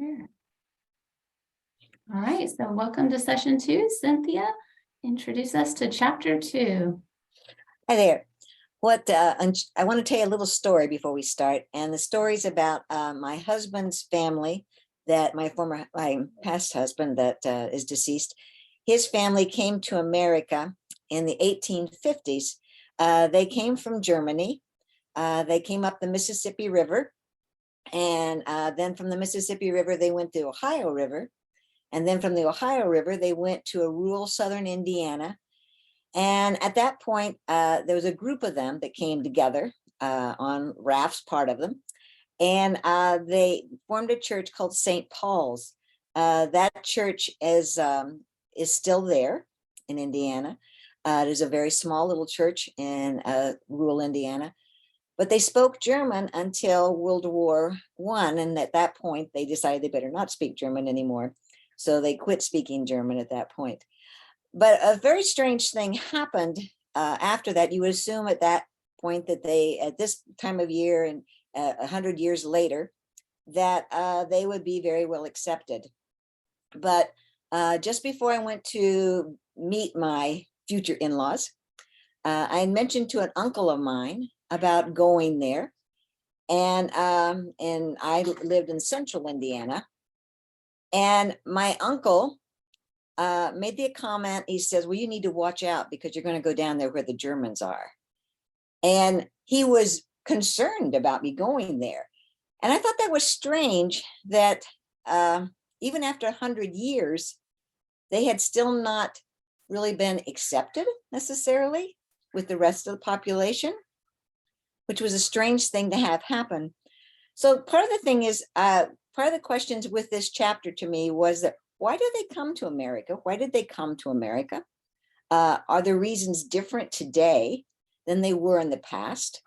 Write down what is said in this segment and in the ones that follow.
Sure. All right, so welcome to session 2. Cynthia, introduce us to chapter 2. Hi there. I want to tell you a little story before we start, and the story is about my husband's family. That my past husband that is deceased, his family came to America in the 1850s. They came from Germany. They came up the Mississippi River, and then from the Mississippi River they went to the Ohio River, and then from the Ohio River they went to a rural southern Indiana. And at that point, there was a group of them that came together on rafts, part of them, and they formed a church called St. Paul's. That church is still there in Indiana. It is a very small little church in rural Indiana, but they spoke German until World War I, and at that point, they decided they better not speak German anymore. So they quit speaking German at that point. But a very strange thing happened after that. You would assume at that point that they, at this time of year and 100 years later, that they would be very well accepted. But just before I went to meet my future in-laws, I had mentioned to an uncle of mine about going there. And I lived in central Indiana. And my uncle made the comment. He says, well, you need to watch out because you're going to go down there where the Germans are. And he was concerned about me going there. And I thought that was strange that even after 100 years, they had still not really been accepted necessarily with the rest of the population, which was a strange thing to have happen. So part of the thing is, part of the questions with this chapter to me was that, why did they come to America? Why did they come to America? Are the reasons different today than they were in the past?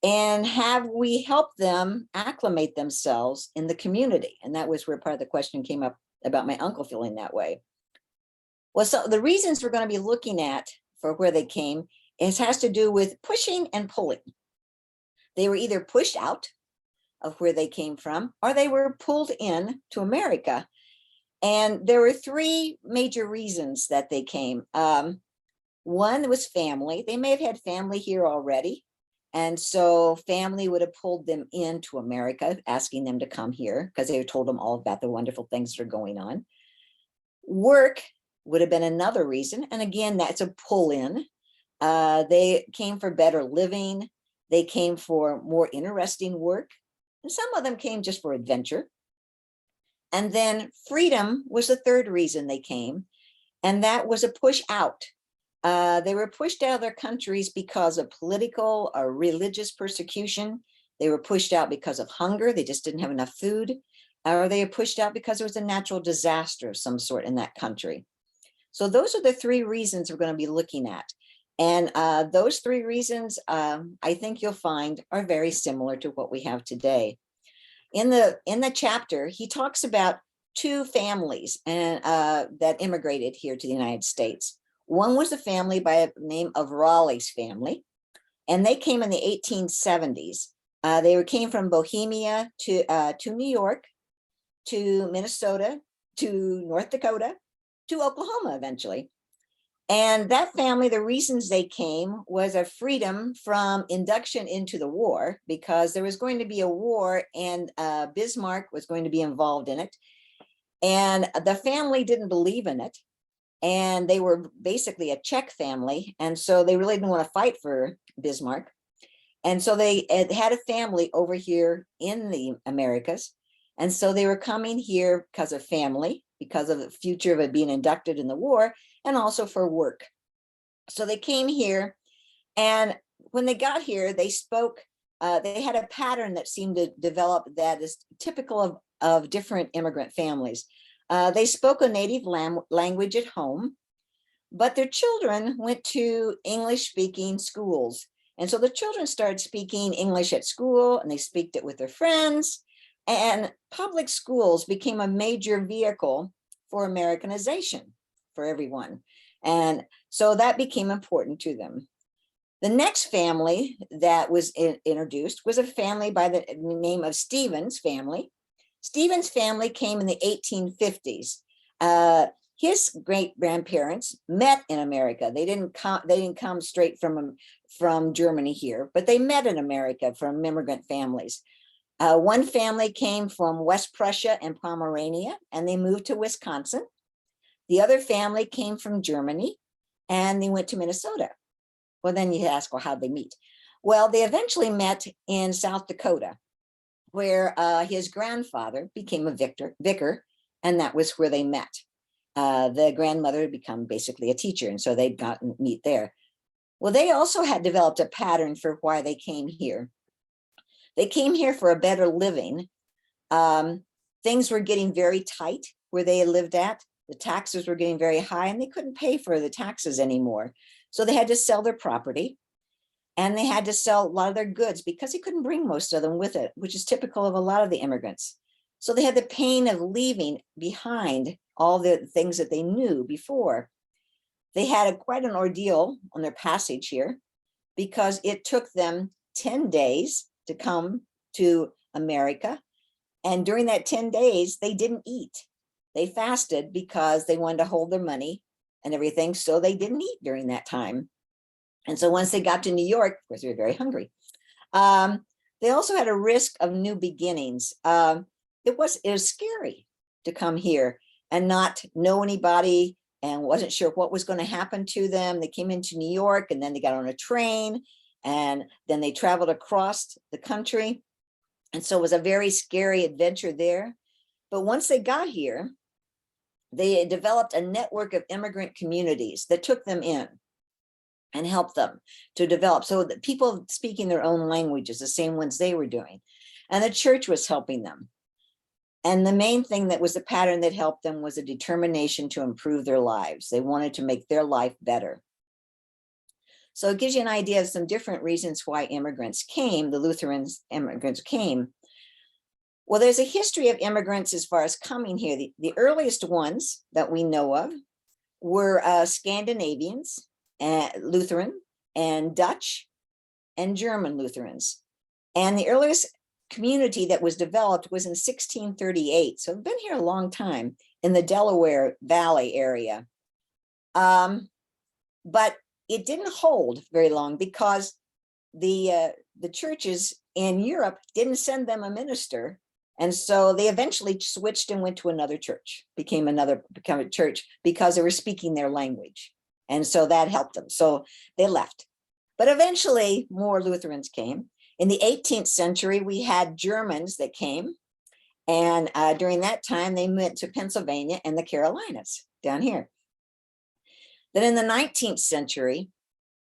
And have we helped them acclimate themselves in the community? And that was where part of the question came up about my uncle feeling that way. Well, so the reasons we're going to be looking at for where they came has to do with pushing and pulling. They were either pushed out of where they came from, or they were pulled in to America. And there were 3 major reasons that they came. One was family. They may have had family here already. And so family would have pulled them into America, asking them to come here because they told them all about the wonderful things that are going on. Work would have been another reason. And again, that's a pull in. They came for better living. They came for more interesting work. And some of them came just for adventure. And then freedom was the 3rd reason they came. And that was a push out. They were pushed out of their countries because of political or religious persecution. They were pushed out because of hunger. They just didn't have enough food. Or they were pushed out because there was a natural disaster of some sort in that country. So those are the 3 reasons we're going to be looking at. And those 3 reasons, I think you'll find are very similar to what we have today. In the chapter, he talks about 2 families and that immigrated here to the United States. One was a family by the name of Raleigh's family, and they came in the 1870s. They came from Bohemia to New York, to Minnesota, to North Dakota, to Oklahoma eventually. And that family, the reasons they came was a freedom from induction into the war, because there was going to be a war and Bismarck was going to be involved in it. And the family didn't believe in it. And they were basically a Czech family. And so they really didn't want to fight for Bismarck. And so they had a family over here in the Americas. And so they were coming here because of family, because of the future of it being inducted in the war, and also for work. So they came here, and when they got here, they spoke, they had a pattern that seemed to develop that is typical of different immigrant families. They spoke a native language at home, but their children went to English-speaking schools. And so the children started speaking English at school, and they spoke it with their friends. And public schools became a major vehicle for Americanization for everyone. And so that became important to them. The next family that was introduced was a family by the name of Stevens family. Stephen's family came in the 1850s. His great grandparents met in America. They didn't come straight from Germany here, but they met in America from immigrant families. One family came from West Prussia and Pomerania, and they moved to Wisconsin. The other family came from Germany, and they went to Minnesota. Well, then you ask, well, how'd they meet? Well, they eventually met in South Dakota, where his grandfather became a vicar, and that was where they met. The grandmother had become basically a teacher, and so they'd gotten meet there. Well, they also had developed a pattern for why they came here. They came here for a better living. Things were getting very tight where they lived at. The taxes were getting very high, and they couldn't pay for the taxes anymore. So they had to sell their property, and they had to sell a lot of their goods because they couldn't bring most of them with it, which is typical of a lot of the immigrants. So they had the pain of leaving behind all the things that they knew before. They had quite an ordeal on their passage here because it took them 10 days to come to America. And during that 10 days, they didn't eat. They fasted because they wanted to hold their money and everything. So they didn't eat during that time. And so once they got to New York, of course, they were very hungry. They also had a risk of new beginnings. It was scary to come here and not know anybody and wasn't sure what was going to happen to them. They came into New York, and then they got on a train, and then they traveled across the country. And so it was a very scary adventure there. But once they got here, they developed a network of immigrant communities that took them in and helped them to develop. So that people speaking their own languages, the same ones they were doing. And the church was helping them. And the main thing that was the pattern that helped them was a determination to improve their lives. They wanted to make their life better. So it gives you an idea of some different reasons why immigrants came, the Lutherans immigrants came. Well, there's a history of immigrants as far as coming here. The earliest ones that we know of were Scandinavians, Lutheran, and Dutch and German Lutherans. And the earliest community that was developed was in 1638. So I've been here a long time in the Delaware Valley area. But it didn't hold very long because the churches in Europe didn't send them a minister. And so they eventually switched and went to another church, became a church because they were speaking their language. And so that helped them. So they left. But eventually more Lutherans came. In the 18th century, we had Germans that came. And during that time, they went to Pennsylvania and the Carolinas down here. Then in the 19th century,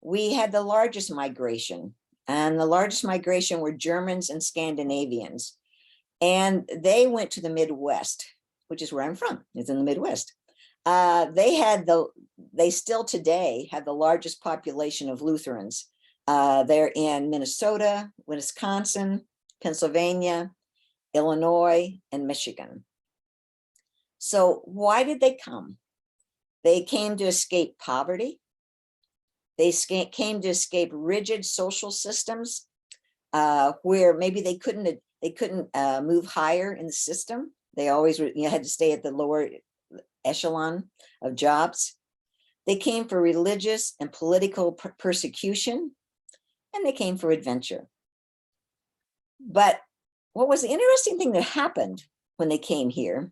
we had the largest migration. And the largest migration were Germans and Scandinavians. And they went to the Midwest, which is where I'm from. It's in the Midwest. They still today have the largest population of Lutherans. They're in Minnesota, Wisconsin, Pennsylvania, Illinois, and Michigan. So why did they come? They came to escape poverty. They came to escape rigid social systems where maybe they couldn't move higher in the system. They always had to stay at the lower echelon of jobs. They came for religious and political persecution, and they came for adventure. But what was the interesting thing that happened when they came here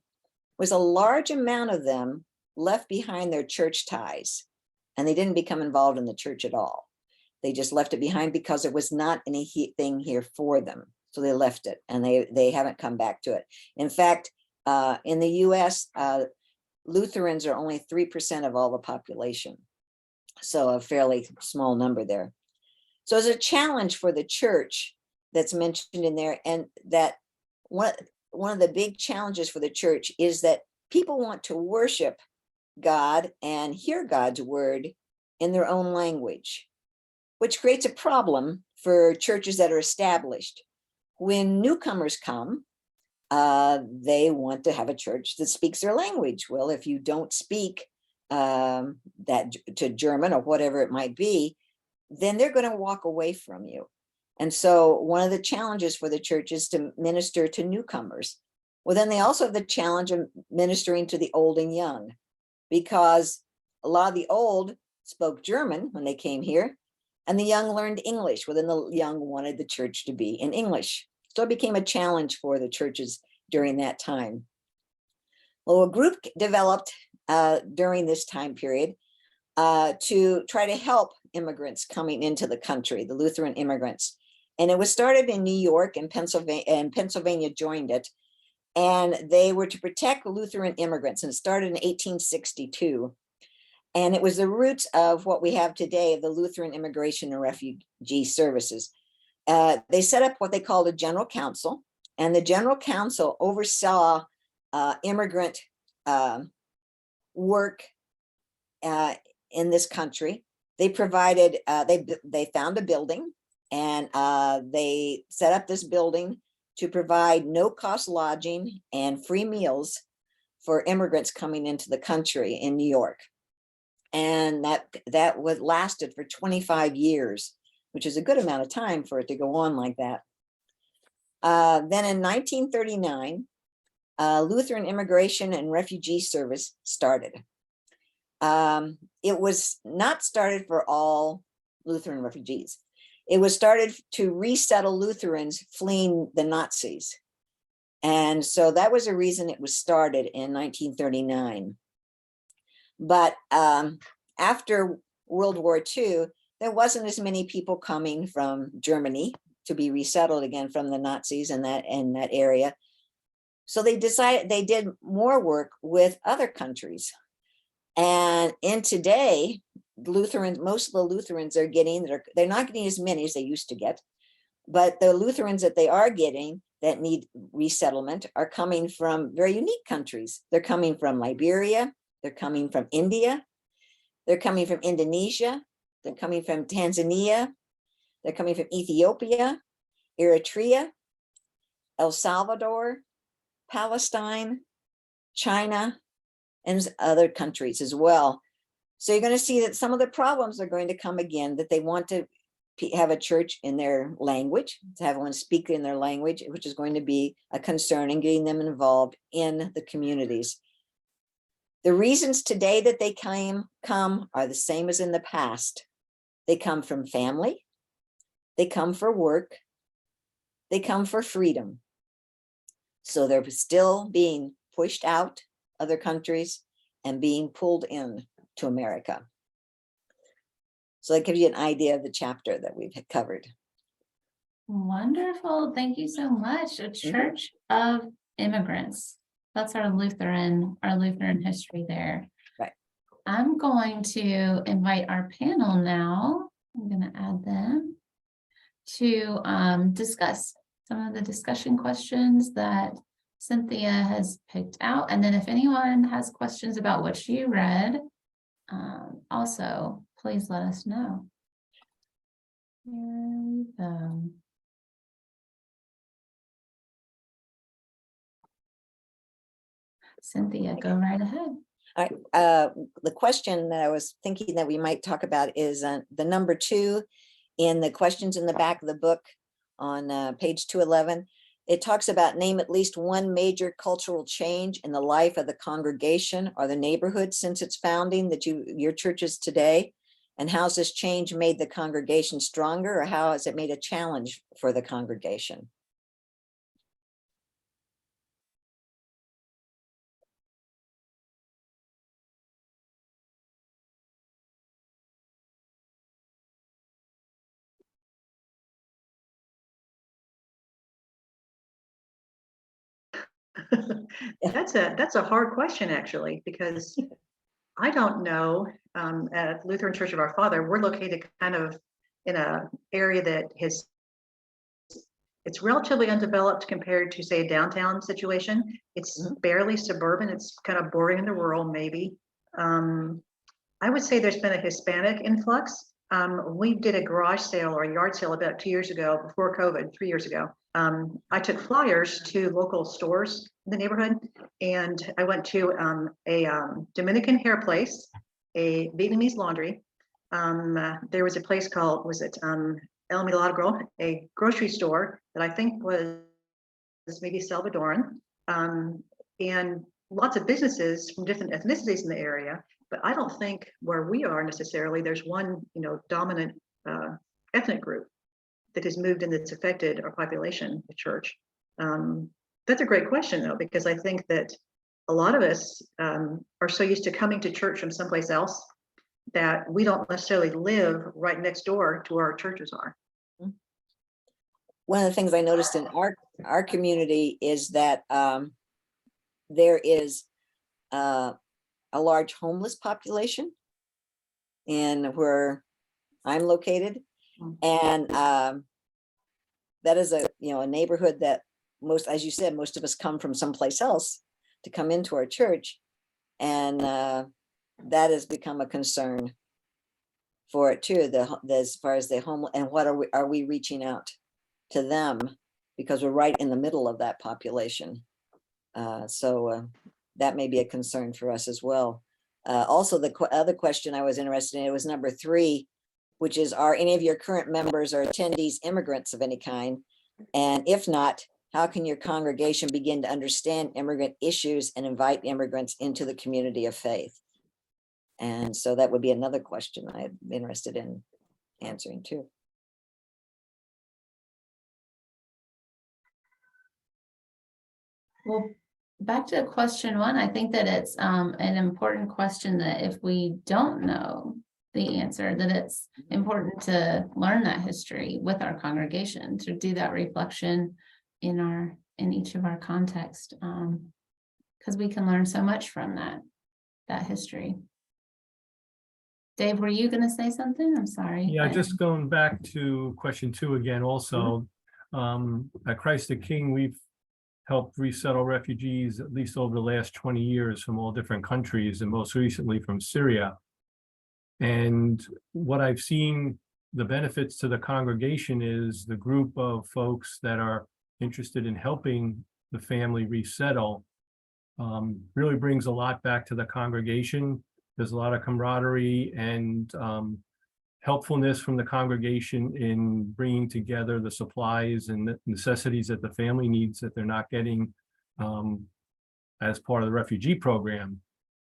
was a large amount of them left behind their church ties, and they didn't become involved in the church at all. They just left it behind because there was not anything here for them. So they left it, and they haven't come back to it. In fact, in the US, Lutherans are only 3% of all the population. So a fairly small number there. So it's a challenge for the church that's mentioned in there. And that one of the big challenges for the church is that people want to worship God and hear God's word in their own language, which creates a problem for churches that are established. When newcomers come, they want to have a church that speaks their language. Well, if you don't speak that to German or whatever it might be, then they're going to walk away from you. And so one of the challenges for the church is to minister to newcomers. Well, then they also have the challenge of ministering to the old and young, because a lot of the old spoke German when they came here, and the young learned English. Well, then the young wanted the church to be in English. So it became a challenge for the churches during that time. Well, a group developed during this time period to try to help immigrants coming into the country, the Lutheran immigrants. And it was started in New York, and Pennsylvania joined it. And they were to protect Lutheran immigrants, and it started in 1862. And it was the roots of what we have today of the Lutheran Immigration and Refugee Services. They set up what they called a general council, and the general council oversaw immigrant work in this country. They provided, they found a building, and they set up this building to provide no-cost lodging and free meals for immigrants coming into the country in New York. And that was lasted for 25 years, which is a good amount of time for it to go on like that. Then in 1939, Lutheran Immigration and Refugee Service started. It was not started for all Lutheran refugees. It was started to resettle Lutherans fleeing the Nazis. And so that was a reason it was started in 1939. But after World War II, there wasn't as many people coming from Germany to be resettled again from the Nazis in that area. So they decided they did more work with other countries. And in today, Lutherans, most of the Lutherans are getting, they're not getting as many as they used to get, but the Lutherans that they are getting that need resettlement are coming from very unique countries. They're coming from Liberia, they're coming from India, they're coming from Indonesia, they're coming from Tanzania, they're coming from Ethiopia, Eritrea, El Salvador, Palestine, China, and other countries as well. So you're going to see that some of the problems are going to come again, that they want to have a church in their language, to have one speak in their language, which is going to be a concern in getting them involved in the communities. The reasons today that they come are the same as in the past. They come from family, they come for work, they come for freedom. So they're still being pushed out other countries and being pulled in to America. So that gives you an idea of the chapter that we've covered. Wonderful. Thank you so much. A church of immigrants. That's our Lutheran history there. Right. I'm going to invite our panel now. I'm going to add them to discuss some of the discussion questions that Cynthia has picked out. And then if anyone has questions about what she read, also, please let us know. Here we go. Cynthia, go right ahead. All right. The question that I was thinking that we might talk about is the number 2 in the questions in the back of the book on page 211. It talks about name at least one major cultural change in the life of the congregation or the neighborhood since its founding that your church is today. And how's this change made the congregation stronger, or how has it made a challenge for the congregation? That's a hard question, actually, because I don't know. At Lutheran Church of Our Father, we're located kind of in an area that it's relatively undeveloped compared to, say, a downtown situation. It's barely suburban. It's kind of bordering in the rural, maybe. I would say there's been a Hispanic influx. We did a garage sale or a yard sale about 2 years ago, before COVID, 3 years ago. I took flyers to local stores in the neighborhood, and I went to a Dominican hair place, a Vietnamese laundry. There was a place called, El Milagro, a grocery store that I think was maybe Salvadoran. and lots of businesses from different ethnicities in the area. But I don't think where we are necessarily, there's one, dominant ethnic group that has moved and that's affected our population, the church. That's a great question though, because I think that a lot of us are so used to coming to church from someplace else that we don't necessarily live right next door to where our churches are. One of the things I noticed in our community is that there is a large homeless population in where I'm located. And that is a neighborhood that as you said, most of us come from someplace else to come into our church. And that has become a concern for it too, as far as the homeless, and what are we reaching out to them, because we're right in the middle of that population. So that may be a concern for us as well. Also, the other question I was interested in, it was number 3, which is, are any of your current members or attendees immigrants of any kind? And if not, how can your congregation begin to understand immigrant issues and invite immigrants into the community of faith? And so that would be another question I'm interested in answering too. Well, back to question 1, I think that it's an important question that if we don't know the answer, that it's important to learn that history with our congregation, to do that reflection in each of our context, because we can learn so much from that history. Dave, were you going to say something? I'm sorry. Yeah, just going back to question 2 again, also, at Christ the King, we've helped resettle refugees at least over the last 20 years from all different countries, and most recently from Syria. And what I've seen, the benefits to the congregation is the group of folks that are interested in helping the family resettle really brings a lot back to the congregation. There's a lot of camaraderie and helpfulness from the congregation in bringing together the supplies and the necessities that the family needs that they're not getting as part of the refugee program.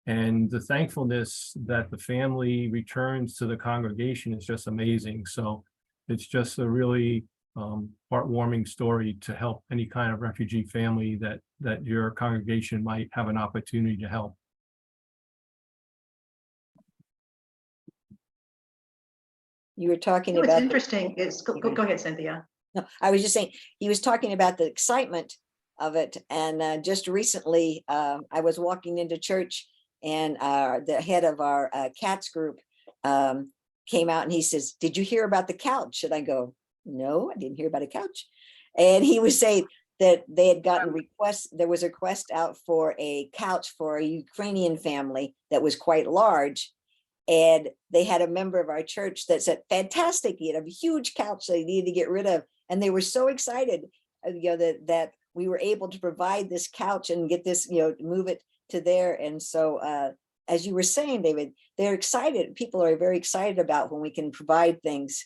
And the thankfulness that the family returns to the congregation is just amazing. So it's just a really heartwarming story to help any kind of refugee family that your congregation might have an opportunity to help. You were talking What's about interesting is go ahead, Cynthia. No, I was just saying, he was talking about the excitement of it. And just recently, I was walking into church and the head of our cats group came out and he says, "Did you hear about the couch?" And I go, "No, I didn't hear about a couch." And he was saying that they had gotten requests, there was a request out for a couch for a Ukrainian family that was quite large. And they had a member of our church that said, "Fantastic, he had a huge couch they needed to get rid of." And they were so excited, that we were able to provide this couch and get this, move it to there. And so, as you were saying, David, they're excited. People are very excited about when we can provide things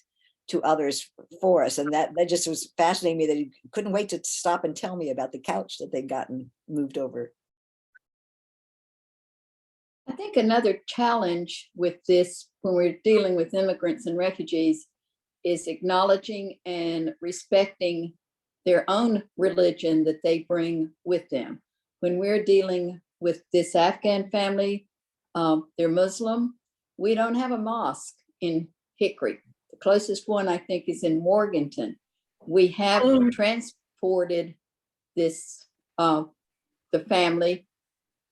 to others for us. And that just was fascinating me that he couldn't wait to stop and tell me about the couch that they'd gotten moved over. I think another challenge with this, when we're dealing with immigrants and refugees, is acknowledging and respecting their own religion that they bring with them. When we're dealing with this Afghan family, they're Muslim. We don't have a mosque in Hickory. The closest one, I think, is in Morganton. We have transported this, the family,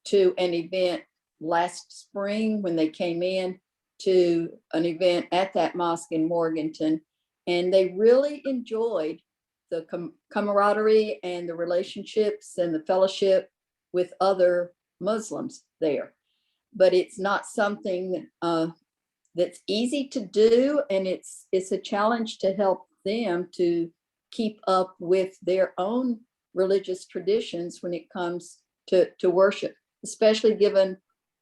to an event last spring when they came in to an event at that mosque in Morganton, and they really enjoyed the camaraderie and the relationships and the fellowship with other Muslims there. But it's not something that's easy to do, and it's a challenge to help them to keep up with their own religious traditions when it comes to worship, especially given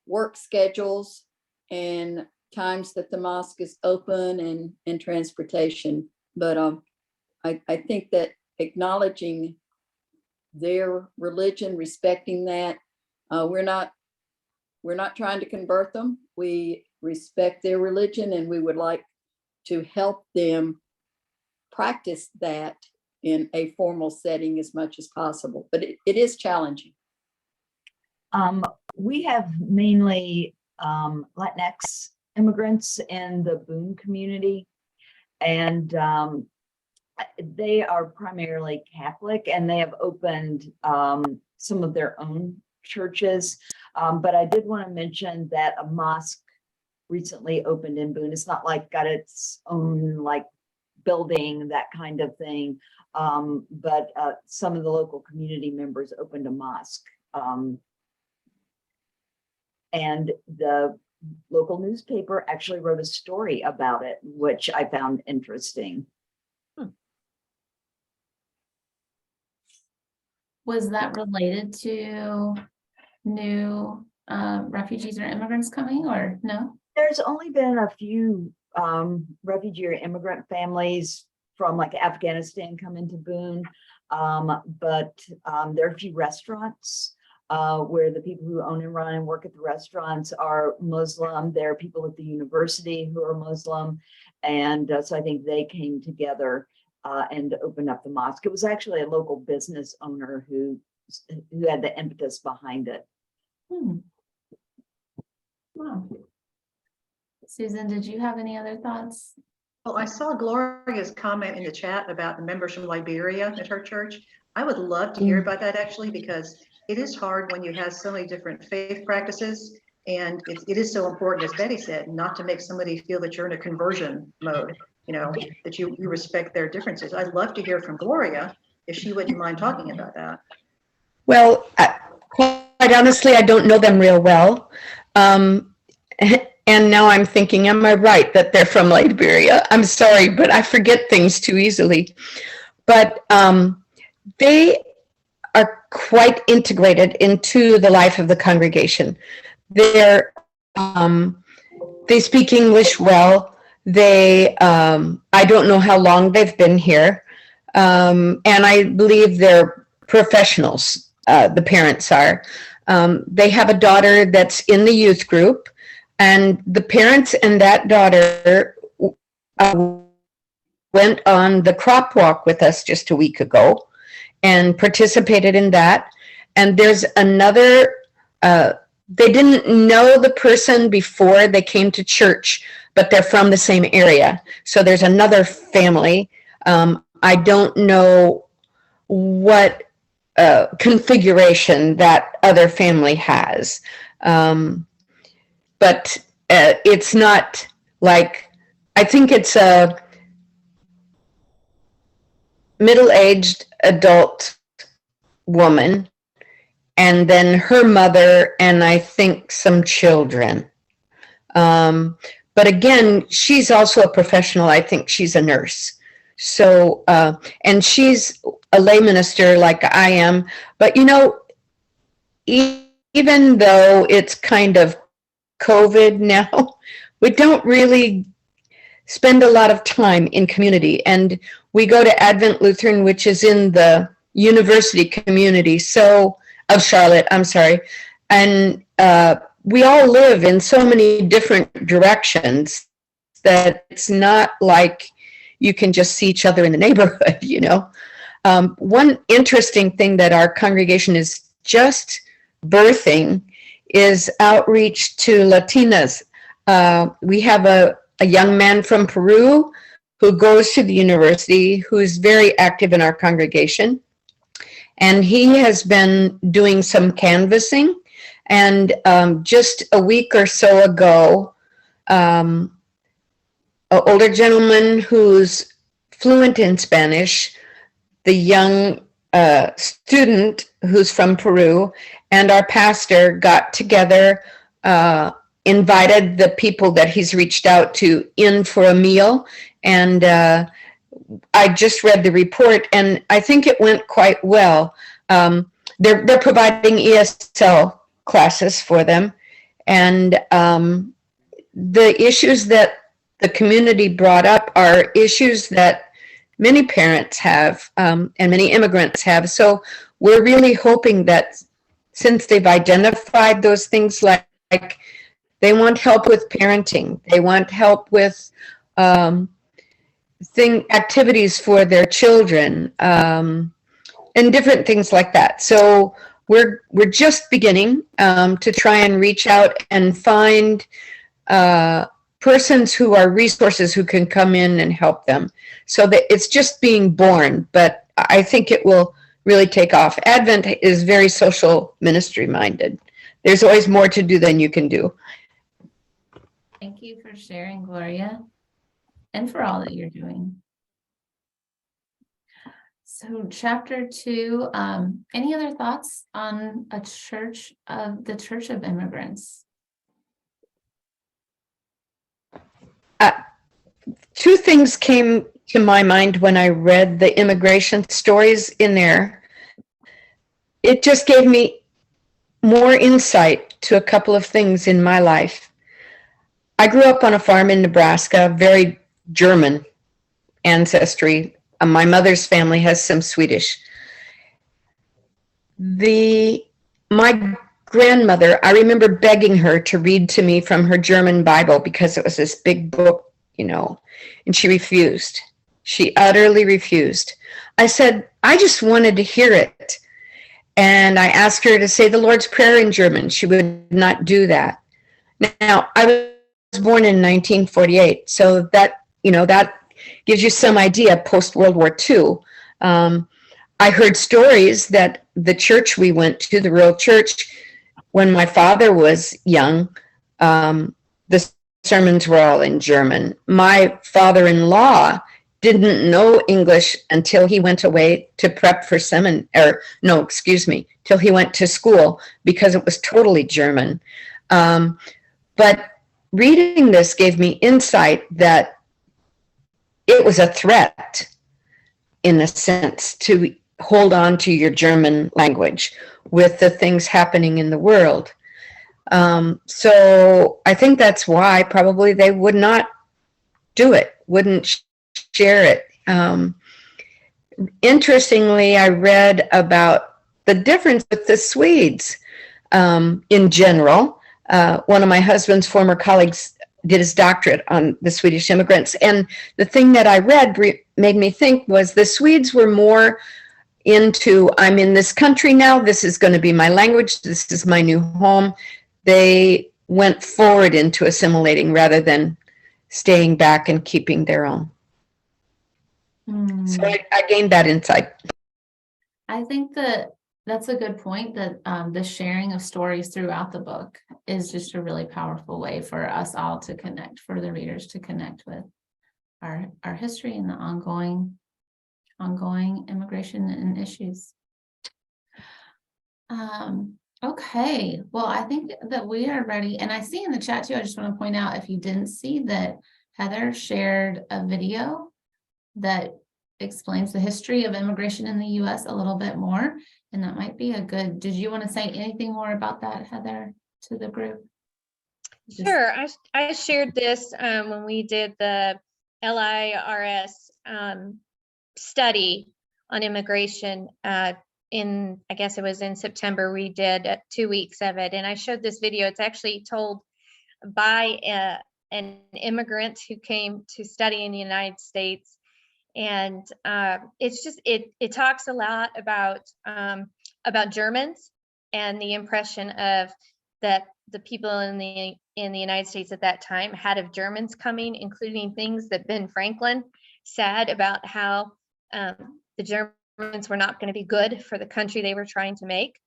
work schedules and times that the mosque is open and transportation. But I think that acknowledging their religion, respecting that. We're not trying to convert them. We respect their religion, and we would like to help them practice that in a formal setting as much as possible. But it is challenging. We have mainly Latinx immigrants in the Boone community, and they are primarily Catholic, and they have opened some of their own churches. But I did want to mention that a mosque recently opened in Boone. It's not like got its own like building, that kind of thing. But some of the local community members opened a mosque. And the local newspaper actually wrote a story about it, which I found interesting. Was that related to new refugees or immigrants coming, or no? There's only been a few refugee or immigrant families from like Afghanistan come into Boone, but there are a few restaurants where the people who own and run and work at the restaurants are Muslim. There are people at the university who are Muslim. And so I think they came together and opened up the mosque. It was actually a local business owner who had the impetus behind it. Wow. Susan, did you have any other thoughts? Well, I saw Gloria's comment in the chat about the members from Liberia at her church. I would love to hear about that actually, because it is hard when you have so many different faith practices, and it is so important, as Betty said, not to make somebody feel that you're in a conversion mode, you know, that you respect their differences. I'd love to hear from Gloria if she wouldn't mind talking about that. Well, quite honestly, I don't know them real well. And now I'm thinking, am I right that they're from Liberia? I'm sorry, but I forget things too easily. But they are quite integrated into the life of the congregation. They speak English well. They, I don't know how long they've been here. And I believe they're professionals, the parents are. They have a daughter that's in the youth group, and the parents and that daughter went on the crop walk with us just a week ago and participated in that. And there's another, they didn't know the person before they came to church, but they're from the same area. So there's another family. I don't know what configuration that other family has. But it's not like, I think it's a middle-aged adult woman, and then her mother, and I think some children. But again, she's also a professional. I think she's a nurse. So, and she's a lay minister like I am. But, you know, even though it's kind of COVID now, we don't really spend a lot of time in community. And we go to Advent Lutheran, which is in the university community, so of Charlotte, I'm sorry. And we all live in so many different directions that it's not like you can just see each other in the neighborhood, you know. One interesting thing that our congregation is just birthing is outreach to Latinas. We have a young man from Peru who goes to the university, who is very active in our congregation. And he has been doing some canvassing. And just a week or so ago, an older gentleman who's fluent in Spanish, the young student who's from Peru, and our pastor got together, invited the people that he's reached out to in for a meal. And I just read the report, and I think it went quite well. They're providing ESL classes for them. And the issues that the community brought up are issues that many parents have and many immigrants have. So we're really hoping that since they've identified those things, like they want help with parenting, they want help with activities for their children, and different things like that. So we're just beginning to try and reach out and find persons who are resources who can come in and help them. So that it's just being born, but I think it will really take off. Advent is very social ministry minded. There's always more to do than you can do. Thank you for sharing, Gloria, and for all that you're doing. So chapter 2, any other thoughts on the Church of Immigrants? Two things came to my mind when I read the immigration stories in there. It just gave me more insight to a couple of things in my life. I grew up on a farm in Nebraska, very German ancestry. My mother's family has some Swedish. My grandmother, I remember begging her to read to me from her German Bible because it was this big book, and she refused. She utterly refused. I said, I just wanted to hear it. And I asked her to say the Lord's Prayer in German. She would not do that. Now, I was born in 1948, so that gives you some idea post World War II. I heard stories that the church we went to, the rural church, when my father was young, the sermons were all in German. My father-in-law didn't know English until he went away to prep for till he went to school, because it was totally German. But reading this gave me insight that it was a threat, in a sense, to hold on to your German language with the things happening in the world. So I think that's why probably they would not do it, wouldn't share it. Interestingly, I read about the difference with the Swedes in general. One of my husband's former colleagues did his doctorate on the Swedish immigrants. And the thing that I read made me think was the Swedes were more into, I'm in this country now, this is going to be my language, this is my new home. They went forward into assimilating rather than staying back and keeping their own. So I gained that insight. I think that's a good point, that the sharing of stories throughout the book is just a really powerful way for us all to connect, for the readers to connect with our history and the ongoing immigration and issues. Okay, well, I think that we are ready. And I see in the chat too, I just want to point out, if you didn't see, that Heather shared a video that explains the history of immigration in the US a little bit more. And that might be a good, did you want to say anything more about that, Heather, to the group? Sure. I shared this when we did the LIRS study on immigration I guess it was in September. We did 2 weeks of it, and I showed this video. It's actually told by an immigrant who came to study in the United States. And it's just, it talks a lot about Germans and the impression of that the people in the United States at that time had of Germans coming, including things that Ben Franklin said about how the Germans were not going to be good for the country they were trying to make.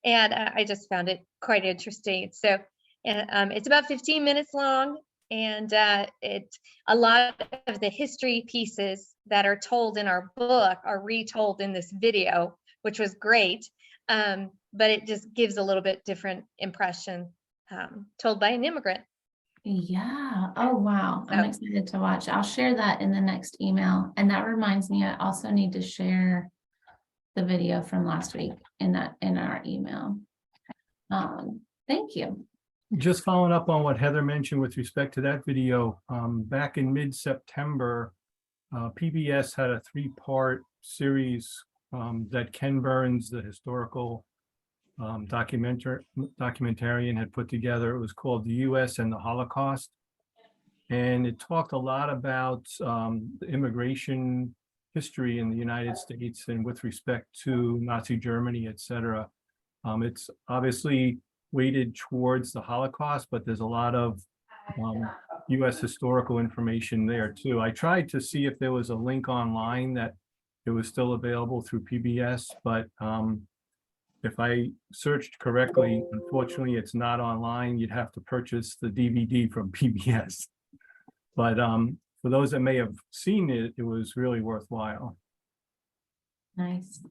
And I just found it quite interesting. So it's about 15 minutes long, and a lot of the history pieces that are told in our book are retold in this video, which was great. But it just gives a little bit different impression told by an immigrant. Yeah. Oh, wow. I'm excited to watch. I'll share that in the next email. And that reminds me, I also need to share the video from last week in our email. Thank you. Just following up on what Heather mentioned with respect to that video, back in mid-September, PBS had a 3-part series that Ken Burns, the historical documentarian, had put together. It was called The U.S. and the Holocaust. And it talked a lot about the immigration history in the United States and with respect to Nazi Germany, et cetera. It's obviously weighted towards the Holocaust, but there's a lot of U.S. historical information there too. I tried to see if there was a link online that it was still available through PBS, but if I searched correctly, unfortunately, it's not online. You'd have to purchase the DVD from PBS. But for those that may have seen it, it was really worthwhile. Nice.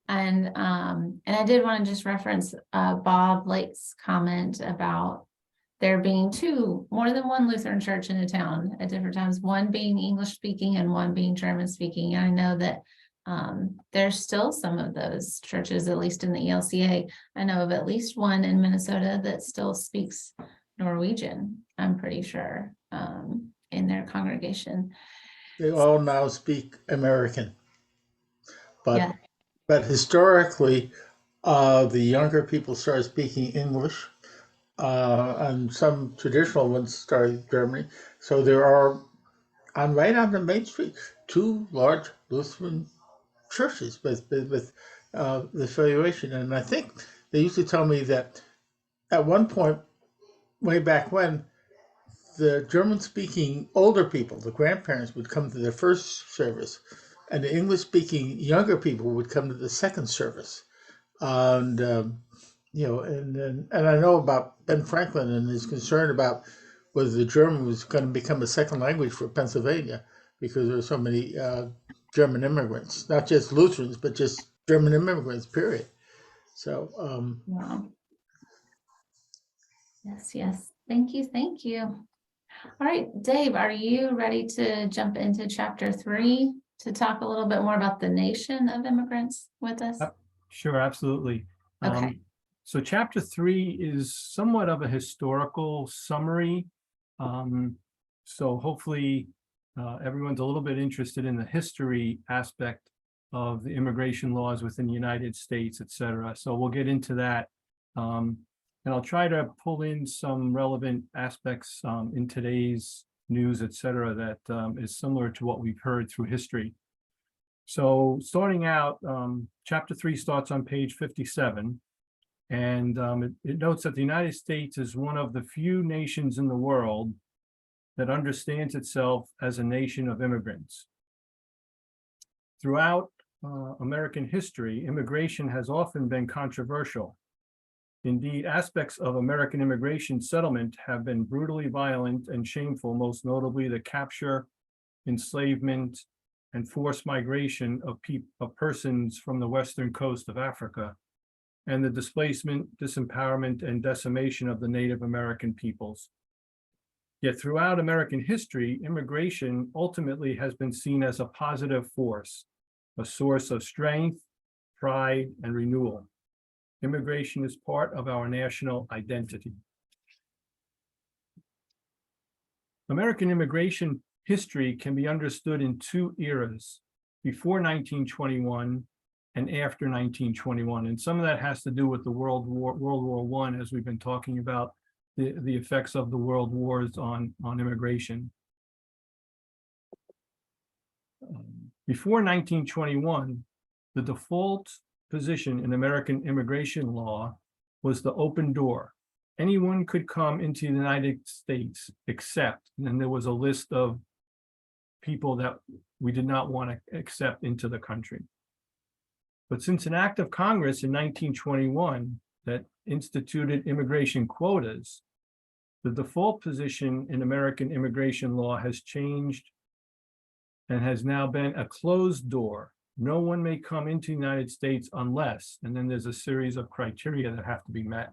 And I did want to just reference Bob Lake's comment about there being more than one Lutheran church in a town at different times, one being English speaking and one being German speaking. And I know that there's still some of those churches, at least in the ELCA. I know of at least one in Minnesota that still speaks Norwegian, I'm pretty sure, in their congregation. They all now speak American. But Yeah. but historically, the younger people started speaking English, and some traditional ones started Germany. So there are, right on the main street, 2 large Lutheran churches with the affiliation. And I think they used to tell me that at one point, way back when, the German-speaking older people, the grandparents, would come to the first service, and the English-speaking younger people would come to the second service. And and I know about Ben Franklin and his concern about whether the German was going to become a second language for Pennsylvania, because there were so many German immigrants, not just Lutherans, but just German immigrants, period. So, Wow. Yes. Thank you. All right, Dave, are you ready to jump into chapter 3 to talk a little bit more about the nation of immigrants with us? Sure, absolutely. Okay. So chapter 3 is somewhat of a historical summary. So hopefully everyone's a little bit interested in the history aspect of the immigration laws within the United States, et cetera. So we'll get into that. And I'll try to pull in some relevant aspects in today's news, et cetera, that is similar to what we've heard through history. So starting out, chapter 3 starts on page 57. And it notes that the United States is one of the few nations in the world that understands itself as a nation of immigrants. Throughout American history, immigration has often been controversial. Indeed, aspects of American immigration settlement have been brutally violent and shameful, most notably the capture, enslavement, and forced migration of persons from the western coast of Africa, and the displacement, disempowerment, and decimation of the Native American peoples. Yet throughout American history, immigration ultimately has been seen as a positive force, a source of strength, pride, and renewal. Immigration is part of our national identity. American immigration history can be understood in 2 eras, before 1921 and after 1921. And some of that has to do with the World War I, as we've been talking about the effects of the world wars on immigration. Before 1921, the default position in American immigration law was the open door. Anyone could come into the United States except, and then there was a list of people that we did not want to accept into the country. But since an act of Congress in 1921 that instituted immigration quotas, the default position in American immigration law has changed and has now been a closed door. No one may come into the United States unless, and then there's a series of criteria that have to be met.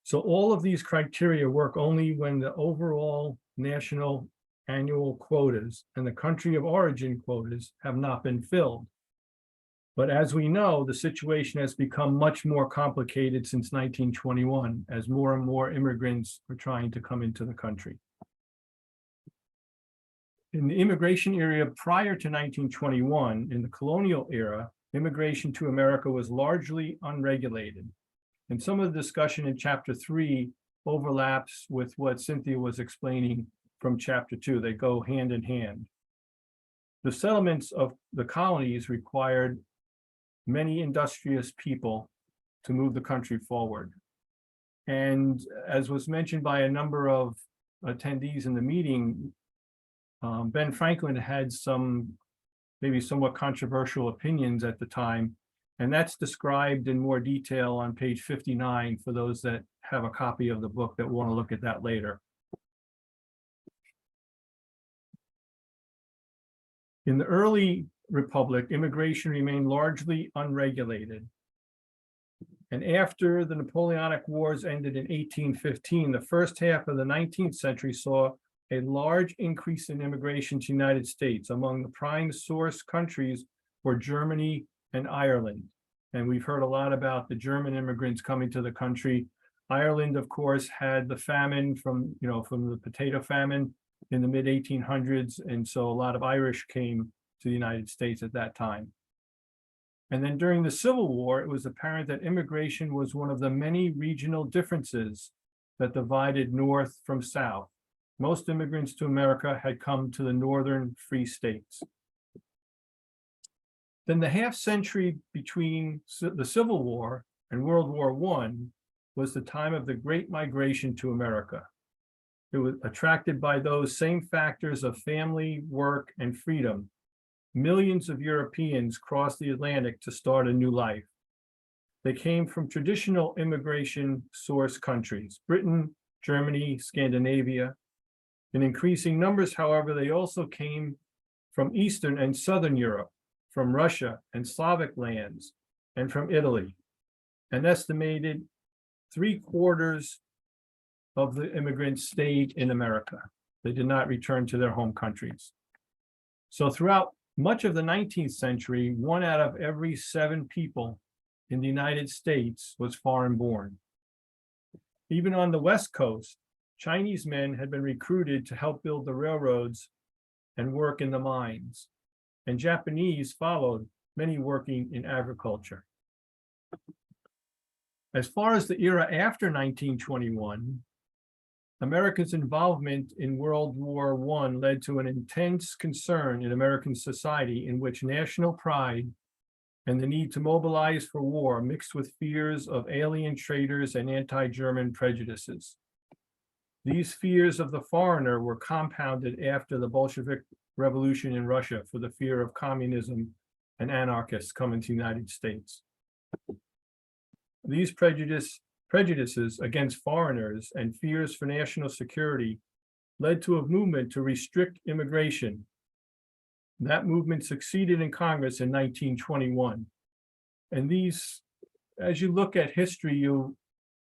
So all of these criteria work only when the overall national annual quotas and the country of origin quotas have not been filled. But as we know, the situation has become much more complicated since 1921, as more and more immigrants are trying to come into the country. In the immigration era prior to 1921, in the colonial era, immigration to America was largely unregulated. And some of the discussion in chapter 3 overlaps with what Cynthia was explaining from chapter 2. They go hand in hand. The settlements of the colonies required many industrious people to move the country forward. And as was mentioned by a number of attendees in the meeting, Ben Franklin had some maybe somewhat controversial opinions at the time, and that's described in more detail on page 59 for those that have a copy of the book that want to look at that later. In the early republic, immigration remained largely unregulated. And after the Napoleonic Wars ended in 1815, the first half of the 19th century saw a large increase in immigration to the United States. Among the prime source countries were Germany and Ireland. And we've heard a lot about the German immigrants coming to the country. Ireland, of course, had the famine from the potato famine in the mid 1800s. And so a lot of Irish came to the United States at that time. And then during the Civil War, it was apparent that immigration was one of the many regional differences that divided North from South. Most immigrants to America had come to the northern free states. Then the half century between the Civil War and World War I was the time of the Great Migration to America. It was attracted by those same factors of family, work, and freedom. Millions of Europeans crossed the Atlantic to start a new life. They came from traditional immigration source countries, Britain, Germany, Scandinavia. In increasing numbers, however, they also came from Eastern and Southern Europe, from Russia and Slavic lands, and from Italy. An estimated 3/4 of the immigrants stayed in America. They did not return to their home countries. So throughout much of the 19th century, 1 out of every 7 people in the United States was foreign born. Even on the West Coast, Chinese men had been recruited to help build the railroads and work in the mines, and Japanese followed, many working in agriculture. As far as the era after 1921, America's involvement in World War I led to an intense concern in American society in which national pride and the need to mobilize for war mixed with fears of alien traitors and anti-German prejudices. These fears of the foreigner were compounded after the Bolshevik Revolution in Russia for the fear of communism and anarchists coming to the United States. These prejudices against foreigners and fears for national security led to a movement to restrict immigration. That movement succeeded in Congress in 1921. And these, as you look at history, you'll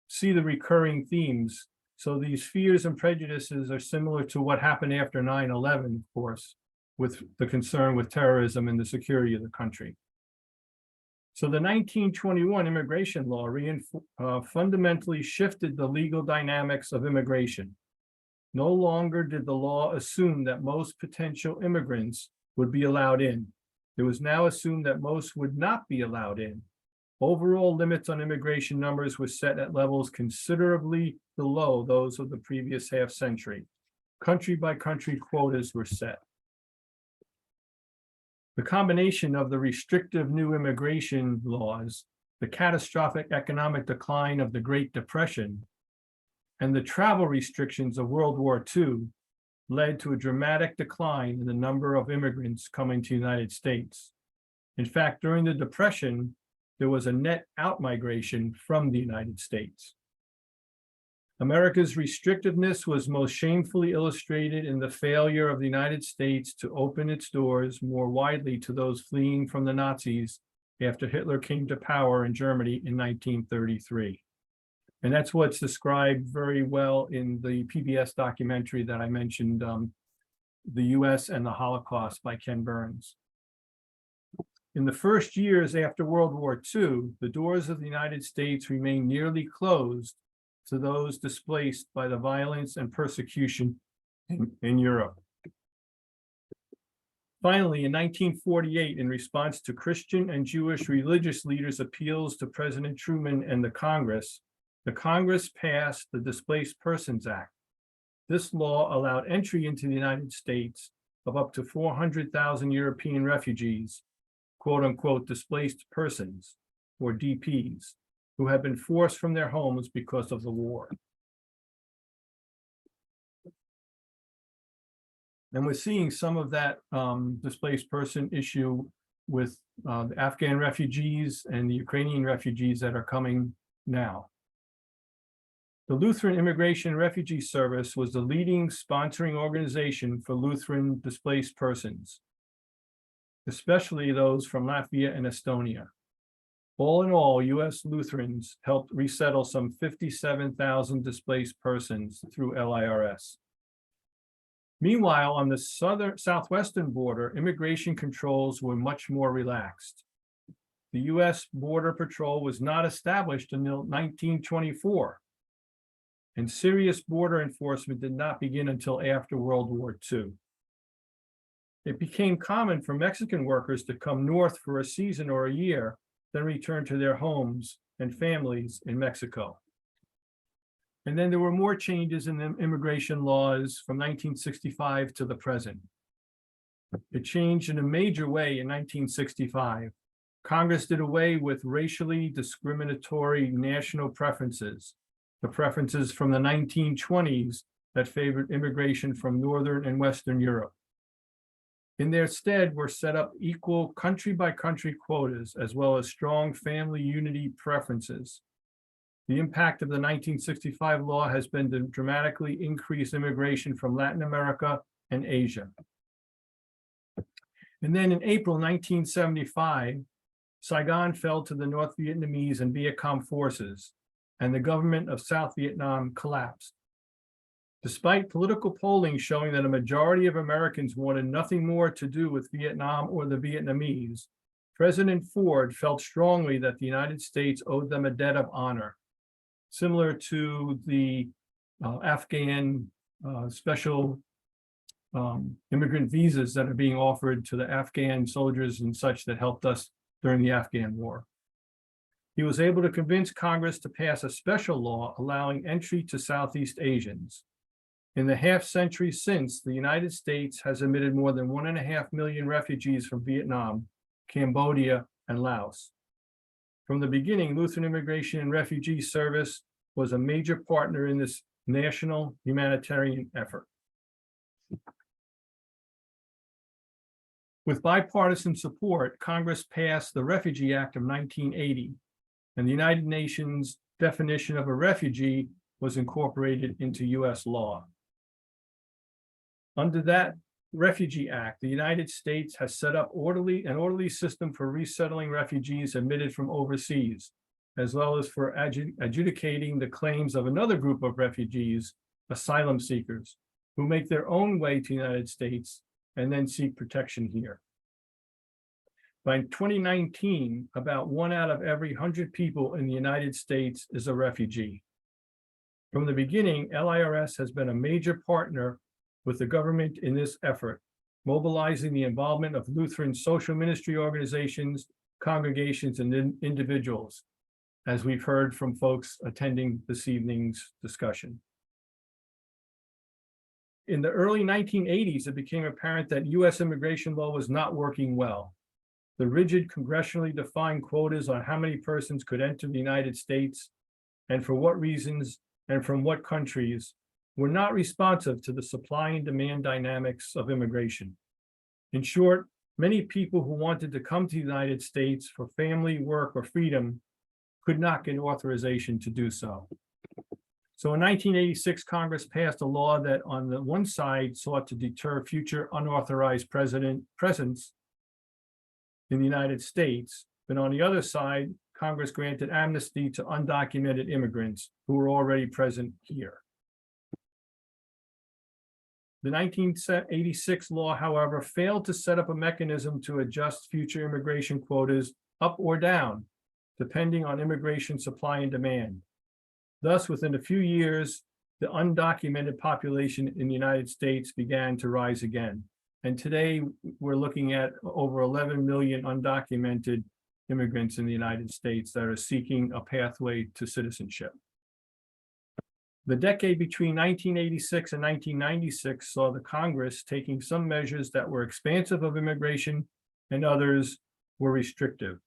see the recurring themes. So these fears and prejudices are similar to what happened after 9/11, of course, with the concern with terrorism and the security of the country. So the 1921 immigration law fundamentally shifted the legal dynamics of immigration. No longer did the law assume that most potential immigrants would be allowed in. It was now assumed that most would not be allowed in. Overall limits on immigration numbers were set at levels considerably below those of the previous half century. Country by country quotas were set. The combination of the restrictive new immigration laws, the catastrophic economic decline of the Great Depression, and the travel restrictions of World War II led to a dramatic decline in the number of immigrants coming to the United States. In fact, during the Depression, there was a net outmigration from the United States. America's restrictiveness was most shamefully illustrated in the failure of the United States to open its doors more widely to those fleeing from the Nazis after Hitler came to power in Germany in 1933. And that's what's described very well in the PBS documentary that I mentioned, The U.S. and the Holocaust by Ken Burns. In the first years after World War II, the doors of the United States remained nearly closed to those displaced by the violence and persecution in Europe. Finally, in 1948, in response to Christian and Jewish religious leaders' appeals to President Truman and the Congress passed the Displaced Persons Act. This law allowed entry into the United States of up to 400,000 European refugees, quote unquote, displaced persons, or DPs, who had been forced from their homes because of the war. And we're seeing some of that displaced person issue with the Afghan refugees and the Ukrainian refugees that are coming now. The Lutheran Immigration and Refugee Service was the leading sponsoring organization for Lutheran displaced persons, especially those from Latvia and Estonia. All in all, U.S. Lutherans helped resettle some 57,000 displaced persons through LIRS. Meanwhile, on the southwestern border, immigration controls were much more relaxed. The U.S. Border Patrol was not established until 1924, and serious border enforcement did not begin until after World War II. It became common for Mexican workers to come north for a season or a year, then return to their homes and families in Mexico. And then there were more changes in the immigration laws from 1965 to the present. It changed in a major way in 1965. Congress did away with racially discriminatory national preferences, the preferences from the 1920s that favored immigration from Northern and Western Europe. In their stead were set up equal country-by-country quotas, as well as strong family unity preferences. The impact of the 1965 law has been to dramatically increase immigration from Latin America and Asia. And then in April 1975, Saigon fell to the North Vietnamese and Viet Cong forces, and the government of South Vietnam collapsed. Despite political polling showing that a majority of Americans wanted nothing more to do with Vietnam or the Vietnamese, President Ford felt strongly that the United States owed them a debt of honor, similar to the Afghan special immigrant visas that are being offered to the Afghan soldiers and such that helped us during the Afghan war. He was able to convince Congress to pass a special law allowing entry to Southeast Asians. In the half century since, the United States has admitted more than 1.5 million refugees from Vietnam, Cambodia, and Laos. From the beginning, Lutheran Immigration and Refugee Service was a major partner in this national humanitarian effort. With bipartisan support, Congress passed the Refugee Act of 1980, and the United Nations definition of a refugee was incorporated into U.S. law. Under that Refugee Act, the United States has set up an orderly system for resettling refugees admitted from overseas, as well as for adjudicating the claims of another group of refugees, asylum seekers, who make their own way to the United States and then seek protection here. By 2019, about 1 out of every 100 people in the United States is a refugee. From the beginning, LIRS has been a major partner with the government in this effort, mobilizing the involvement of Lutheran social ministry organizations, congregations, and individuals, as we've heard from folks attending this evening's discussion. In the early 1980s, it became apparent that U.S. immigration law was not working well. The rigid congressionally defined quotas on how many persons could enter the United States and for what reasons and from what countries were not responsive to the supply and demand dynamics of immigration. In short, many people who wanted to come to the United States for family, work, or freedom could not get authorization to do so. So in 1986, Congress passed a law that on the one side sought to deter future unauthorized presence in the United States, but on the other side, Congress granted amnesty to undocumented immigrants who were already present here. The 1986 law, however, failed to set up a mechanism to adjust future immigration quotas up or down, depending on immigration supply and demand. Thus, within a few years, the undocumented population in the United States began to rise again, And today, we're looking at over 11 million undocumented immigrants in the United States that are seeking a pathway to citizenship. The decade between 1986 and 1996 saw the Congress taking some measures that were expansive of immigration and others were restrictive.